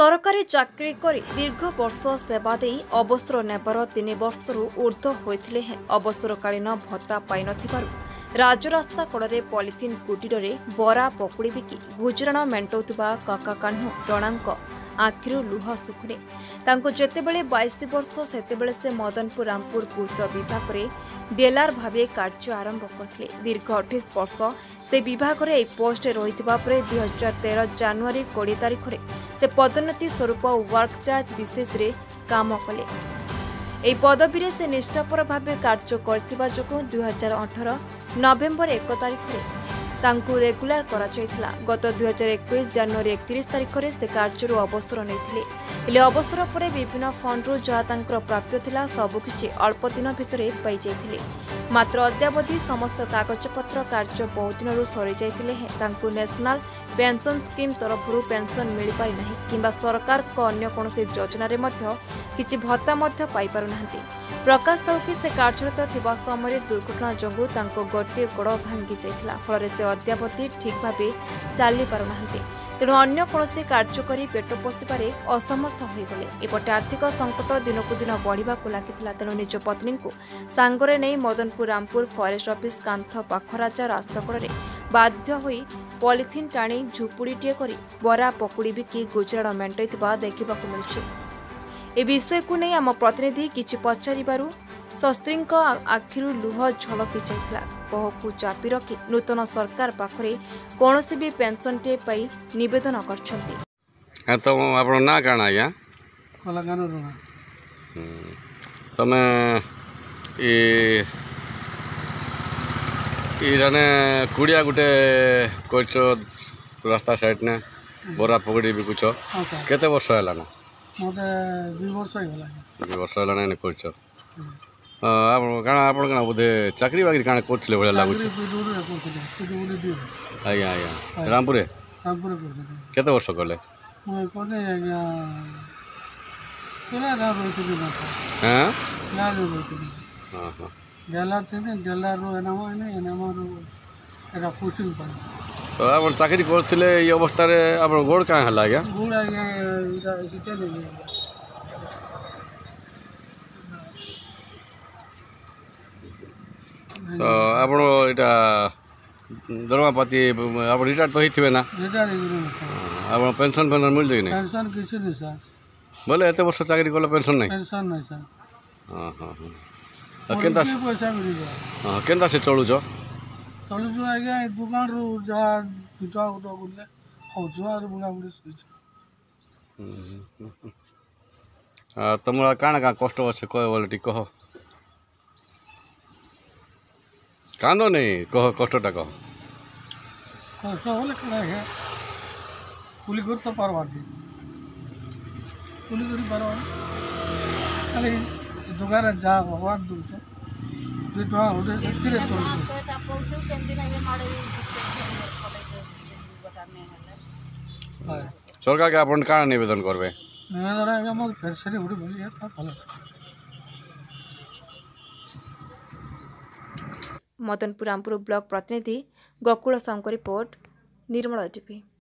सरकारी चाकरी करी दीर्घ वर्ष सेवा दे अवसर नेबार 3 वर्षरू ऊर्ध्व होते अवसरकालीन भत्ता पाई राजरास्ता कड़े पॉलिथिन कुटीर बरा पकुड़ी बिकी गुजराण मेटाउवा काका कान्हू टणांक आखिर लुह सुखुने जेतेबेले 22 वर्ष सेतेबेले से मदनपुर रामपुर पूर्त विभाग में डेलार भावे कार्य आरंभ करते दीर्घ 28 वर्ष से विभाग में पोस्ट रही 2013 जानुआरी 20 तारिख में से पदोन्नति स्वरूप वर्क चार्ज विशेष रे काम कले। এই পদবীরে से निष्ठापर भाव कार्य करथिबा जोगु 2018 नवेम्बर 1 तारिख रे तांकु रेगुलर करा जायथिला। गत 2021 जनवरी 31 तारिख रे से कार्यरू अवसर नैथिले। हेले अवसर परे विभिन्न फंडरू जहा तांकर प्राप्य थिला सबकिछि अल्प दिन भितरे पाई जायथिले। मात्र अद्यावधि समस्त कागजपत्र कार्य बहुत दिनरू सरी जायथिले तांकु नेशनल पेंशन स्कीम तरफरू पेंशन मिल पारि नाही किंबा सरकार को अन्य कोनोसी योजना रे मध्य किछि भत्ता मध्य पाई पारु नाहंती। प्रकाश थाउ कि से कार्यरत थिबा समय दुर्घटना जोगु तांको गोटे गोड़ भांगी जायथिला फल से अद्यावधि ठीक भाव चली पारु नाहंती। तेणु अन्य कोनोसी कार्य करी पेट पोषिबारे असमर्थ होइगले। एपटे आर्थिक संकट दिनकु दिन बढ़िबाकु लागिथिला। तेणु निज पत्नी को सांगरे नै मदनपुर रामपुर फॉरेस्ट ऑफिस कांथ पाखराजा रास्ता कड़े बाध्य होई पॉलिथिन टाणी झुपुड़ीटे करी बरा पकुड़ी बिकी गुजराण मेंटाइथिबा देखिबाकु मिलुछि। ए विषय को नहीं आम प्रतिनिधि किछि पचारिबारु शस्त्री आखिर लुह झलकी जाइथिला। कोहकु चापी रखी नूतन सरकार पाखरे कौनसी भी पेंशन टे पाई निवेदन करछंती। तो आपन ना काना या कलाकानो रुना तमे ई जने कुड़िया गुटे कोचो रास्ता साइड ने बोरा पकड़ी बिकुछ केते वर्ष हैला ना मते 2 वर्ष हैला 2 वर्ष हैला ने कोचो आप काना आपन काना बुधे चाकरी बाकरी काना करथिले बळे लागु आज्ञा आज्ञा रामपुरे केते वर्ष करले मैं कोने आज्ञा केला रा रोइथिली ना हां ना रोइथिली हां हां डेला थे डेला रो एनामा रो एरा पुसिल पाई तो आप चाकरी करथिले ई अवस्था रे आप गोड़ का हला आज्ञा गोड़ आज्ञा इरा सिटे ले तो आप इटा दरमापाती आप रिटायर तो होइथिबे ना रिटायर आप पेंशन मिल जाई नहीं पेंशन किछ नहीं सर बोले एते वर्ष चाकरी करले पेंशन नहीं सर हां हां हां केनता पैसा मिल हां केनता से चलु छ चलु छ आज्ञा दुकान रो जा पिटा उठा गुले औजुआर बुला बुली सई तमरा काना का कष्ट আছে কয় বলে টি কহ कांदो नहीं कह कष्टटा कह कष्ट होले कला है पुली कर तो पारवा दी पुली करी पारवा खाली दुगार जा भगवान दूर छ जे तो होते किरे चल सरकार के अपन काना निवेदन करबे निवेदन है हम फिर से उड़ी बोली है भलो मदनपुर रामपुर ब्लॉक प्रतिनिधि गोकुल साहू रिपोर्ट निर्मल टीवी।